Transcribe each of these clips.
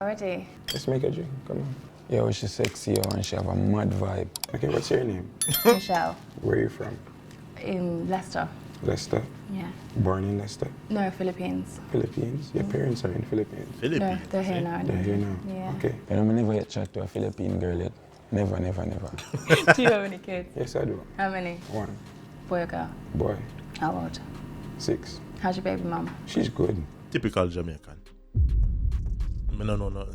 already. Let's make a drink, come on. Yo, she's sexy, yo, and she have a mad vibe. Okay, what's your name? Michelle. Where are you from? In Leicester. Leicester? Yeah. Born in Leicester? No, Philippines. Philippines? Your parents are in Philippines? No, they're here now. They're here now? Yeah. Okay. You know, I never yet chat to a Philippine girl yet. Never. Do you have any kids? Yes, I do. How many? One. Boy or girl? Boy. How old? 6. How's your baby mum? She's good. Typical Jamaican. Me no.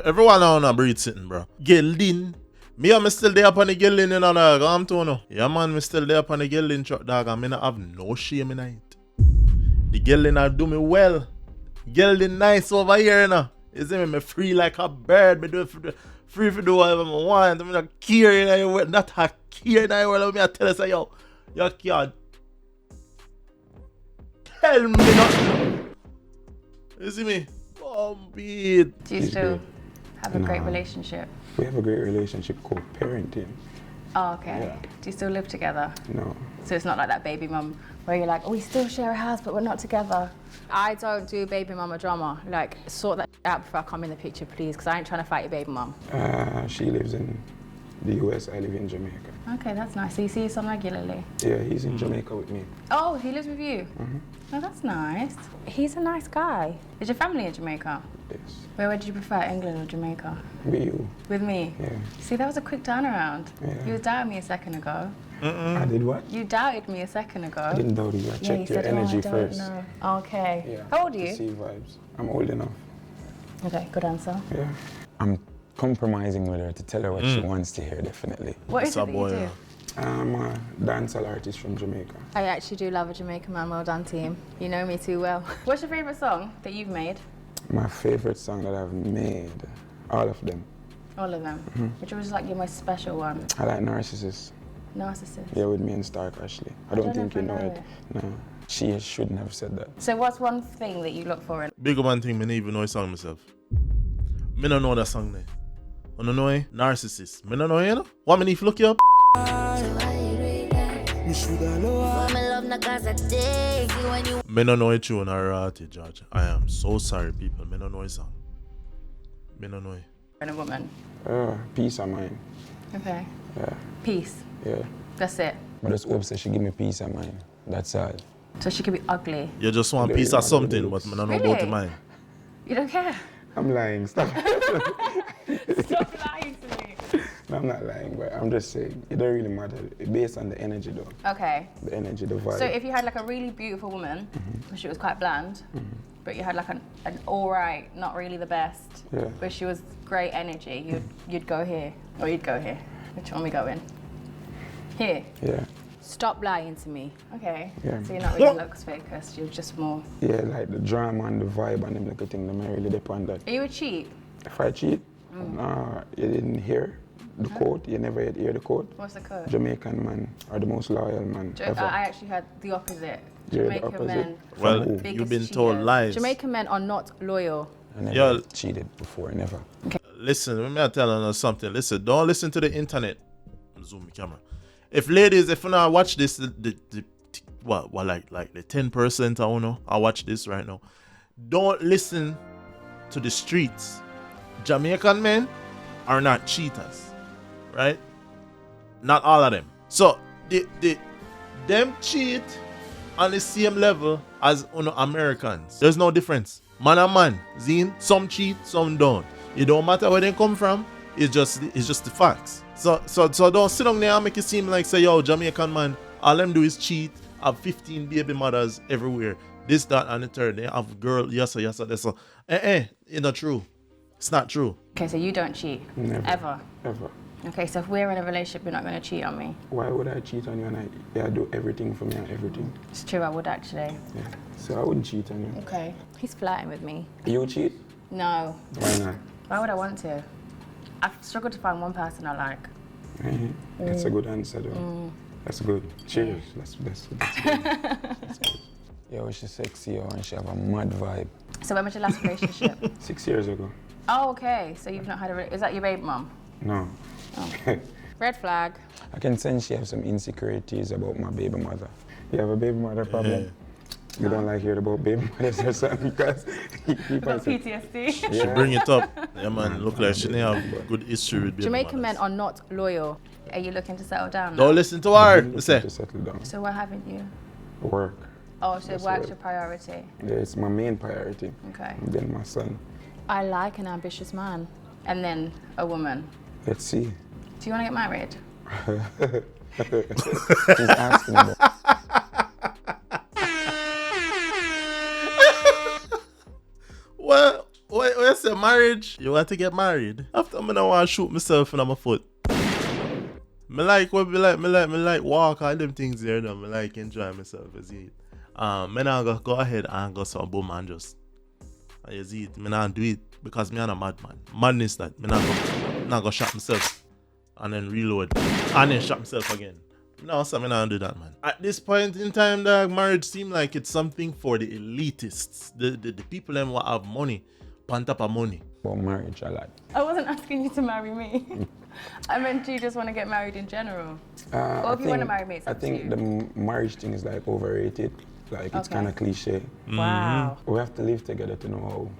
Everyone now breed sitting, bro. Geldin. Me still there up on the Geldin, you know, dog. I'm to know. Yeah, man, me still there up on the Geldin truck, dog. And me not have no shame in it. The Geldin are do me well. Geldin nice over here, you know. You see me? Me free like a bird. Me do free for do whatever I want. I'm not care in your world. Not a care in your world. Me I tell you, say, yo, you can't tell me nothing. You see me? Beat. Do you She's still good. have a great No. relationship? We have a great relationship called parenting. Oh, okay. Yeah. Do you still live together? No. So it's not like that baby mum where you're like, oh, we still share a house, but we're not together. I don't do baby mama drama. Like, sort that out before I come in the picture, please, because I ain't trying to fight your baby mum. She lives in the US, I live in Jamaica. Okay, that's nice. So you see your son regularly? Yeah, he's in Jamaica with me. Oh, he lives with you? Mm-hmm. Oh, that's nice. He's a nice guy. Is your family in Jamaica? Yes. Where did you prefer, England or Jamaica? With you. With me? Yeah. See, that was a quick turnaround. Yeah. You doubted me a second ago. I did what? You doubted me a second ago. I didn't doubt you. I Yeah, checked you your said, energy I don't first. know. Okay. Yeah. How old are To you? see vibes. I'm old enough. Okay, good answer. Yeah. I'm compromising with her to tell her what she wants to hear, definitely. What is That's it a that you boy, do? I'm a dancehall artist from Jamaica. I actually do love a Jamaican man. Well done, team. You know me too well. What's your favourite song that you've made? My favorite song that I've made, all of them. All of them. Which was like your most special one? I like Narcissist. Narcissist. Yeah, with me and Stark Ashley. I don't don't know think if you I know know it. No. She shouldn't have said that. So what's one thing that you look for in? Big man thing, me don't even know the song myself. Me don't know that song there. I don't know it. Narcissist. Me don't know it, you know? Want me to look you up? Me don't know it tune or artist, George. I am so sorry, people. Me don't know it song. Me don't know it. In a woman? Peace of mind. Okay. Yeah. Peace. Yeah. That's it. But just hope that she give me peace of mind. That's all. So she could be ugly. You just want a Really piece of want something, the but looks. me don't know about the Really? mind. You don't care? I'm lying. Stop. Stop lying to me. No, I'm not lying, but I'm just saying it don't really matter. Based on the energy, though. Okay. The energy, the vibe. So if you had like a really beautiful woman, she was quite bland, but you had like an all right, not really the best, Yeah. but she was great energy, you'd go here, or you'd go here. Which one we going? Here. Yeah. Stop lying to me. Okay. Yeah. So you're not really looks focused, you're just more. Yeah, like the drama and the vibe and them little thing, them I really depend on that. Are you a cheat? If I cheat, you didn't hear the quote, you never yet hear the quote. What's the code? Jamaican man are the most loyal man ever. I actually had the opposite. You're the Jamaican opposite. men. From Well, who? biggest you've been told cheaters. lies. Jamaican men are not loyal. I never Yo. cheated before, never. Listen, let me tell you something. Listen, don't listen to the internet. Zoom the camera. If ladies, if you not watch this, like the 10% I don't know, I watch this right now. Don't listen to the streets. Jamaican men are not cheaters, right? Not all of them. So them cheat on the same level as Americans. There's no difference. Man and man, Zine, some cheat, some don't. It don't matter where they come from. It's just the facts. So don't sit down there and make it seem like say, yo, Jamaican man, all them do is cheat, have 15 baby mothers everywhere. This, that, and the third. They have girl, yes, that's so. It's not true. It's not true. Okay, so you don't cheat? Never. Ever? Ever. Okay, so if we're in a relationship, you're not going to cheat on me? Why would I cheat on you and I do everything for me and everything? It's true, I would actually. Yeah. So I wouldn't cheat on you. Okay. He's flirting with me. You cheat? No. Why not? Why would I want to? I've struggled to find one person I like. That's a good answer though. That's good. Cheers. That's good. That's good. Yo, she's sexy, yo, and she have a mad vibe. So when was your last relationship? 6 years ago. Oh, okay. So you've not had is that your baby mum? No. Oh. Red flag. I can sense she have some insecurities about my baby mother. You have a baby mother problem? You don't like hearing about baby mothers or something because he Got PTSD. She bring it up. Yeah, man. Look like she didn't have good history with baby Jamaican men mothers. are not loyal. Are you looking to settle down now? Don't listen to her. I'm Me say. to settle down. So what haven't you? Work. Oh, so That's work's right. your priority. Yeah, it's my main priority. Okay. And then my son. I like an ambitious man. And then a woman. Let's see. Do you want to get married? She's asking about. Well, when you say marriage, you want to get married. After I don't want to shoot myself in my foot. Me like what me like walk all them things there though. Me like enjoy myself as it. Me not go ahead and go some boom and just you see it. Me not do it because me not a madman. Madness that me not go shot myself and then reload and then shot myself again. No, so me not do that, man. At this point in time, dog, marriage seem like it's something for the elitists, the people them who have money, on top of money. About marriage a lot. I wasn't asking you to marry me. I meant you just want to get married in general. Or if you want to marry me, it's I up to think you. the marriage thing is like overrated. Like it's Okay. kind of cliche. Wow. We have to live together to know how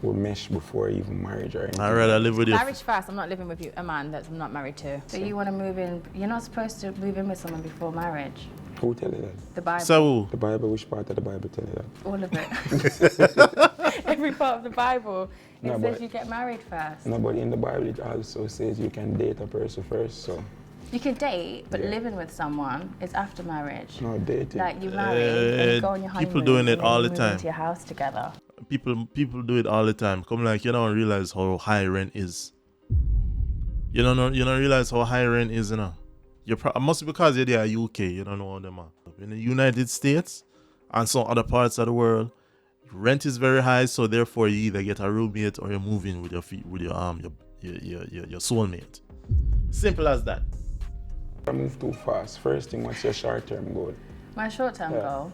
we mesh before even marriage or anything. I'd rather live with you. Marriage first. I'm not living with you, a man that I'm not married to. So you want to move in. You're not supposed to move in with someone before marriage. Who tell you that? The Bible. So The Bible, which part of the Bible tell you that? All of it. Every part of the Bible. It No, says but- you get married first. No, but in the Bible it also says you can date a person first, so You can date, but Yeah. living with someone is after marriage. no dating. Like you marry and you go on your honeymoon. people doing it and then all you the move time. into your house together. people do it all the time. Come like you don't realize how high rent is. You don't realize how high rent is, you know. Must be because you're there UK, you don't know how them are. In the United States and some other parts of the world, rent is very high, so therefore you either get a roommate or you move in with your soulmate. Simple as that. I move too fast. First thing, what's your short-term goal? My short-term Yeah. goal,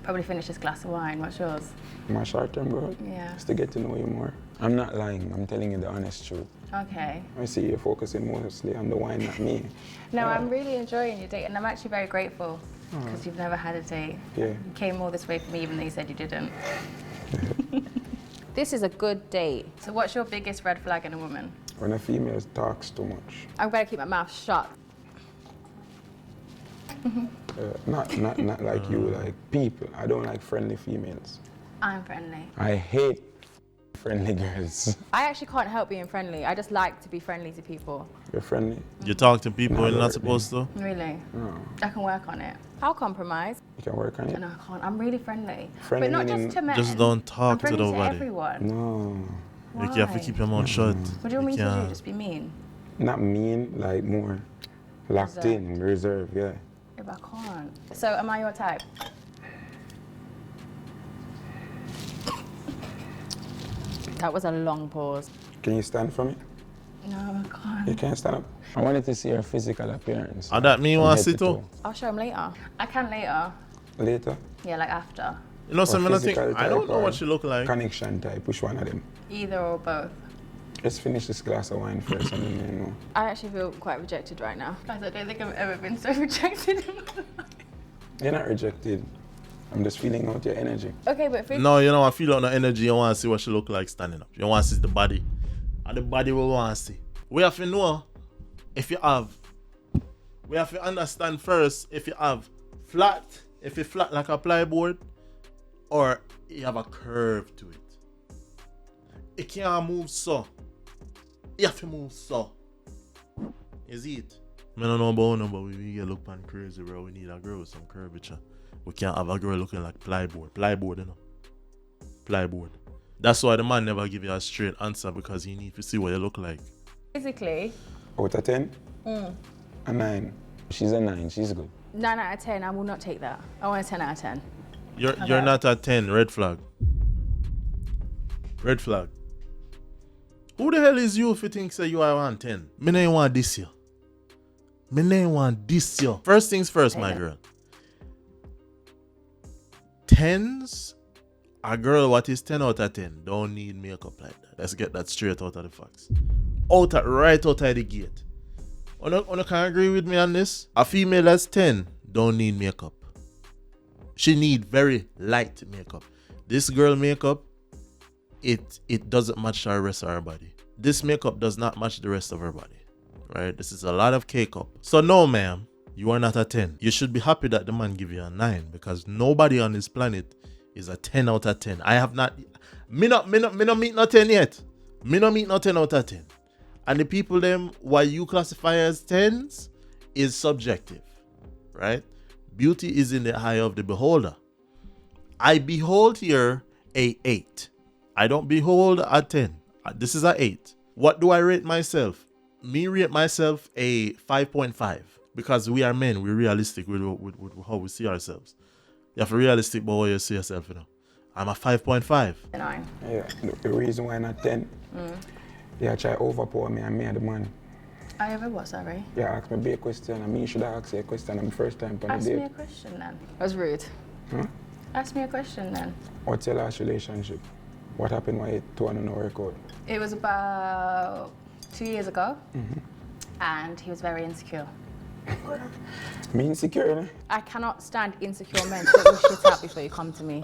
probably finish this glass of wine. What's yours? My short-term goal Yeah. is to get to know you more. I'm not lying. I'm telling you the honest truth. Okay. I see you're focusing mostly on the wine, not me. No, I'm really enjoying your date, and I'm actually very grateful because you've never had a date. Yeah. You came all this way for me, even though you said you didn't. This is a good date. So, what's your biggest red flag in a woman? When a female talks too much. I'm going to keep my mouth shut. Not like you, like people. I don't like friendly females. I'm friendly. I hate friendly girls. I actually can't help being friendly. I just like to be friendly to people. You're friendly? You talk to people No, when you're not Lord, supposed to. Really. No. I can work on it. I'll compromise. You can work on it? No, I can't. I'm really friendly. Friendly but not meaning- just to men. Just don't I'm talk to friendly to nobody. everyone. No. Like you have to Why? keep your mouth shut. What do you want me to do? can't- Just be mean? Not mean, like more locked Reserved. in, reserved, yeah. If I can't. So, am I your type? That was a long pause. Can you stand for me? No, I can't. You can't stand up? I wanted to see her physical appearance. And that me From want head to to see too. toe. I'll show him later. I can later. Later? Yeah, like after. You know something I think physical I don't type know or what she look like. Connection type, which one of them? Either or both. Let's finish this glass of wine first and then you know. I actually feel quite rejected right now. Guys, I don't think I've ever been so rejected in my life. You're not rejected. I'm just feeling out your energy. Okay, but if No, you know, I feel on the energy. You want to see what she look like standing up. You want to see the body. And the body will want to see. We have to know if you have. We have to understand first if you have flat, if you flat like a plyboard, or you have a curve to it. It can't move so. You have to move so. Is it? I don't know about no, but we get look pan crazy, bro. We need a girl with some curvature. We can't have a girl looking like plyboard. Plyboard, you know. Plyboard. That's why the man never give you a straight answer, because he need to see what you look like. physically, Out of 10? A 9. She's a 9. She's good. 9 out of 10, I will not take that. I want a 10 out of 10. You're not a 10. Red flag. Red flag. Who the hell is you if you think say you are on 10? Me no want this year. Me no want this year. First things first, my girl. 10s, a girl what is 10 out of 10 don't need makeup like that. Let's get that straight out of the facts. Right out of the gate. You can agree with me on this? A female that's 10 don't need makeup. She need very light makeup. This girl makeup, it doesn't match the rest of her body. This makeup does not match the rest of her body. Right? This is a lot of cake-up. So no, ma'am, you are not a 10. You should be happy that the man give you a 9 because nobody on this planet is a 10 out of 10. I have not, me not meet no 10 yet. Me not meet no 10 out of 10. And the people them, what you classify as 10s is subjective, right? Beauty is in the eye of the beholder. I behold here a 8. I don't behold a 10. This is a 8. What do I rate myself? Me rate myself a 5.5 because we are men. We're realistic with how we see ourselves. You have to be realistic about how you see yourself, you know. I'm a 5.5. 9. Yeah, the reason why I'm not 10, yeah, try overpower me and me the man. I ever what, sorry? Yeah, ask me a question and me should ask you a question on the first time on the Ask me date. a question then. That was rude. Huh? Ask me a question then. What's your last relationship? What happened why it don't work out? It was about 2 years ago, and he was very insecure. Me insecure, né? I cannot stand insecure men. Get your shit out before you come to me.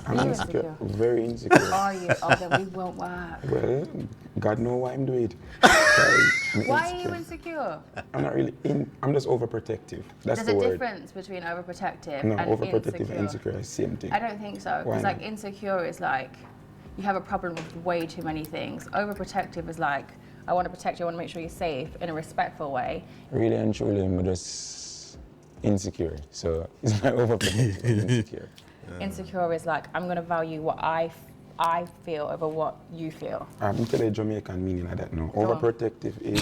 I'm Are you insecure. Very insecure. Are you? Oh, then we won't work. Well, God know why I'm doing it. Why are you insecure? I'm not really I'm just overprotective. That's There's the a word. difference between overprotective No, and overprotective insecure. and insecure is the same thing. I don't think so. Why Because like not? insecure is like you have a problem with way too many things. Overprotective is like I want to protect you. I want to make sure you're safe in a respectful way. Really and truly, I'm just insecure. So it's not overprotective, I'm insecure. Insecure is like I'm gonna value what I feel over what you feel. I'm telling you Jamaican meaning of that now. Go on. Overprotective is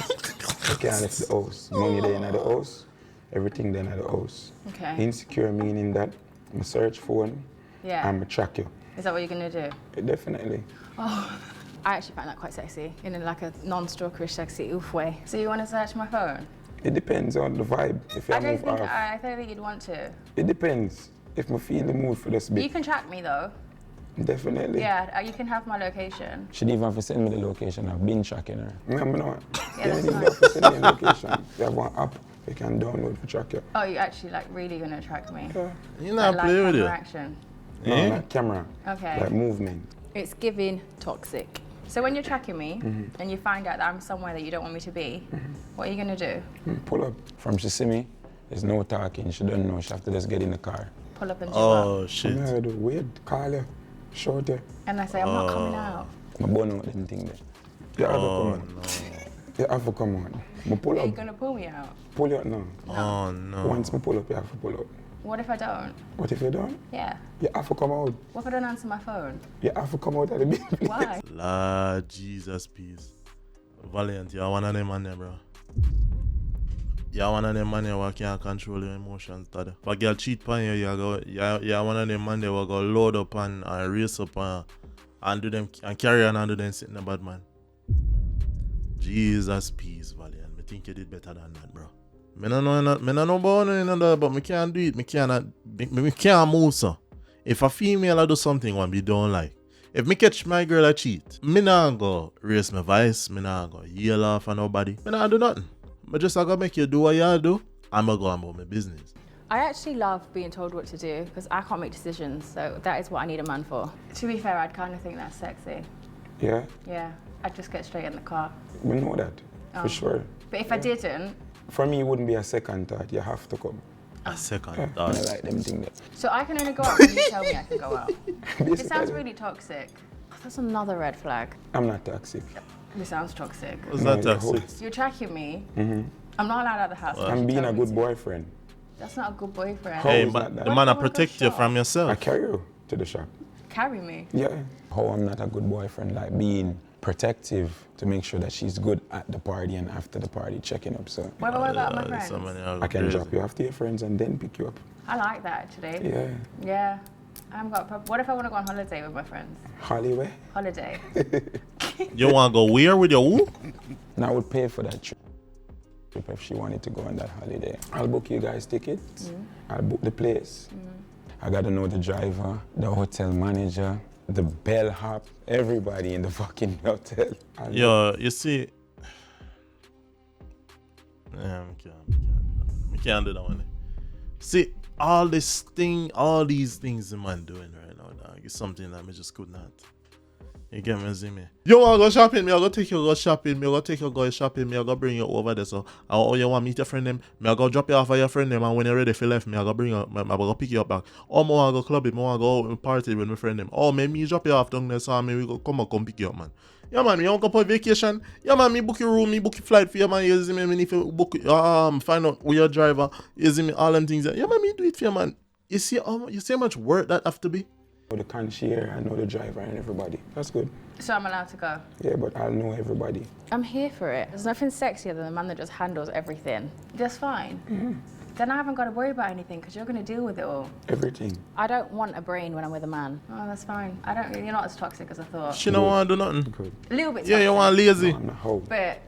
you can't leave the house. Money there in the house, everything there in the house. Okay. Insecure meaning that I'm search phone, Yeah. I'm track you. Is that what you're gonna do? Definitely. I actually find that quite sexy, in like a non-stalkerish, sexy oof way. So you want to search my phone? It depends on the vibe. If I I don't move think off, I don't think you'd want to. it depends. If I feel the mood for this You bit, can track me though. definitely. Yeah, you can have my location. She'd even have to send me the location. I've been tracking her. No, I'm not. Yeah, You that's don't fine. have to send me a location. You have one app you can download for track you. Oh, you're actually like really gonna track me? Yeah. You not Like play with camera it. action. No, Eh? not camera. Okay. Like movement. It's giving toxic. So when you're tracking me and you find out that I'm somewhere that you don't want me to be, what are you gonna do? Pull up. From she see me, there's no talking. She don't know. She have to just get in the car. Pull up and show up. Oh I'm shit. here to wait, call you, shout you. And I say, I'm not coming out. I burn out them thing there. You have to Oh come on. no. You have to come on. I pull Are you up. gonna pull me out? Pull you out now. Oh no. Once I pull up, you have to pull out. What if I don't? What if you don't? Yeah. You have to come out. What if I don't answer my phone? You have to come out of the big place. Why? Lord Jesus, peace. Valiant, you're one of them man there, bro. You're one of them man there who can't control your emotions, Dad. If a girl cheat on you, you're one of them man there who go load up and race up and do them and carry on and do them sitting a bad man. Jesus, peace, Valiant. I think you did better than that, bro. Me no know about that, but me can't do it. Me can't move, so. If a female do something what me don't like, if me catch my girl a cheat, me nah go raise my voice, me nah go yell off at nobody. Me nah do nothing. Me just gonna make you do what you do, I'ma go about my business. I actually love being told what to do because I can't make decisions, so that is what I need a man for. To be fair, I'd kind of think that's sexy. Yeah, Yeah, I'd just get straight in the car. we know that, for sure. But if I didn't, For me, it wouldn't be a second thought. You have to come. A second I thought. like them thing there. so I can only go out when you tell me I can go out. It Basically, sounds really toxic. That's another red flag. I'm not toxic. It sounds toxic. What's No, that you're toxic? host. You're tracking me. I'm not allowed out of the house. unless I'm you being tell a me good to. boyfriend. That's not a good boyfriend. How Hey, is but that the that? man What I if I go protect you shop? from I yourself. carry you to the shop. Carry me. Yeah. How I'm not a good boyfriend, like being protective to make sure that she's good at the party and after the party, checking up. So What about my There's friends? so many I can drop you off to your friends and then pick you up. I like that actually. Yeah. Yeah. I haven't got a problem. What if I want to go on holiday with my friends? Hollywood. Holiday. You wanna go where with your who? and I would pay for that trip if she wanted to go on that holiday. I'll book you guys tickets. I'll book the place. I gotta know the driver, the hotel manager, the bellhop, everybody in the fucking hotel. Yo, you see. Yeah, I can't do that one. See, all these things the man doing right now, dog, is something that I just could not. You get me, see me? You wanna go shopping? Me I go take you go shopping. Me I go take you go shopping. Me I go bring you over there. So, oh, you want to meet your friend them? Me I go drop you off at your friend them, and when you're ready for left, me I go bring you. I go pick you up back. Or me I go club it. Me I go out and party with my friend them. Or maybe you drop you off down there, so me we go come pick you up, man. Yeah, man, you want to go on vacation? Yeah, man, me book your room, me book your flight for you, man. You see me? Me if you book, find out who your driver. You see me? All them things. Yeah, man, me do it for you, man. You see how much work that have to be? The concierge, I know the driver and everybody. That's good. So I'm allowed to go? Yeah, but I'll know everybody. I'm here for it. There's nothing sexier than a man that just handles everything. That's fine. Mm-hmm. Then I haven't got to worry about anything because you're going to deal with it all. Everything. I don't want a brain when I'm with a man. Oh, that's fine. You're not as toxic as I thought. She don't want to do nothing. Good. A little bit toxic. Yeah, you want lazy. No, I'm not how. But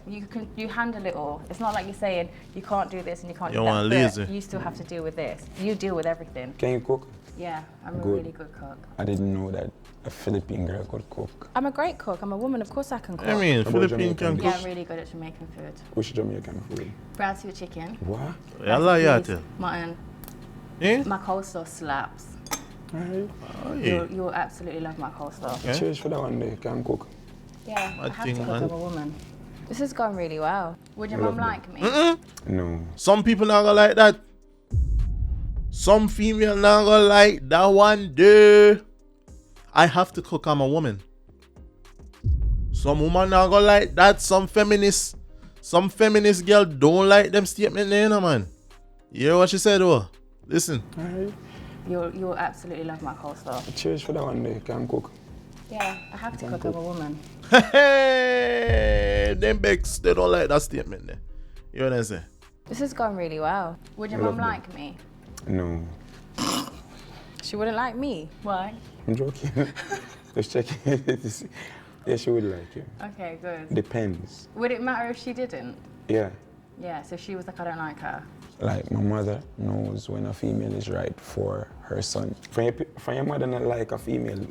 you handle it all. It's not like you're saying you can't do this and you can't do You that. want but lazy. You still have to deal with this. You deal with everything. Can you cook? Yeah, I'm a Good. really good cook. I didn't know that a Philippine girl could cook. I'm a great cook. I'm a woman. Of course I can cook. I mean, About Philippine Jamaican? can Yeah, cook. I'm really good at Jamaican food. Which Jamaican food? Brown sugar chicken. What? Yeah, like rice that. and peas, mutton. Eh? My coleslaw slaps. Alright. Oh, yeah. You'll absolutely love my coleslaw. Okay. Cheers for that one day. Can cook. Yeah, I I have think, to cook. man. I'm a woman. This has gone really well. Would your mum Lovely. like me? No. Some people not gonna like that. Some female not gonna like that one day. I have to cook, I'm a woman. Some woman not gonna like that. Some feminist girl don't like them statement there, man. You hear what she said, though? Listen. Alright. You'll absolutely love my coleslaw. Cheers for that one day. Can cook. Yeah, I have to cook. I'm a woman. Hey, them Becks, they don't like that statement there. You know what I'm saying? This has gone really well. Would your mum Lovely. like me? No. She wouldn't like me. Why? I'm joking. Just checking. Yeah, she would like you. Okay, good. Depends. Would it matter if she didn't? Yeah. Yeah, so she was like, I don't like her. Like, my mother knows when a female is right for her son. For your mother not like a female,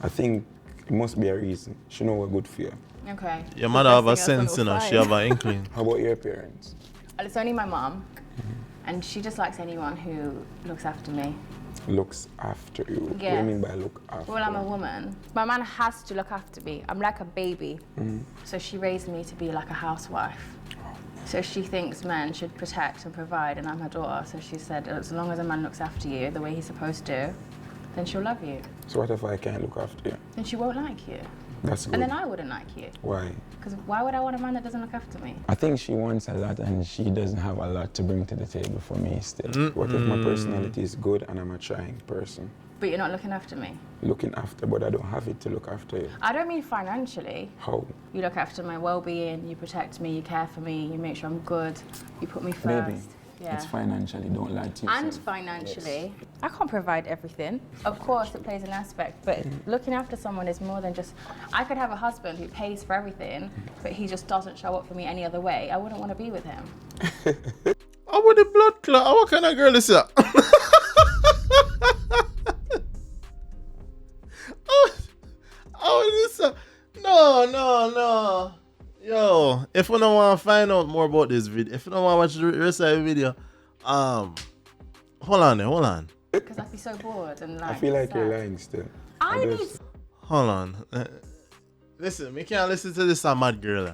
I think it must be a reason. She know what good for you. Okay. Your mother have a First thing I sense, thought you know. was She fine. have an inkling. How about your parents? It's only my mum, and she just likes anyone who looks after me. Looks after you. What do Yeah. you mean by look after? Well, I'm a woman. My man has to look after me. I'm like a baby. So she raised me to be like a housewife. So she thinks men should protect and provide, and I'm her daughter. So she said, as long as a man looks after you the way he's supposed to, then she'll love you. So what if I can't look after you? Then she won't like you. That's good. And then I wouldn't like you. Why? Because why would I want a man that doesn't look after me? I think she wants a lot and she doesn't have a lot to bring to the table for me still. What if my personality is good and I'm a trying person? But you're not looking after me. Looking after, but I don't have it to look after you. I don't mean financially. How? You look after my well-being, you protect me, you care for me, you make sure I'm good, you put me first. Baby, Yeah. it's financially, don't lie to yourself. And financially, I can't provide everything. Of course, it plays an aspect, but looking after someone is more than just. I could have a husband who pays for everything, but he just doesn't show up for me any other way. I wouldn't want to be with him. How would the blood clot? What kind of girl is that? Oh, this. No. Yo, if you don't want to find out more about this video, if you don't want to watch the rest of the video, hold on. Because I'd be so bored and like. I feel like you're sad. lying still. I need. Hold on. Listen, we can't listen to this mad girl.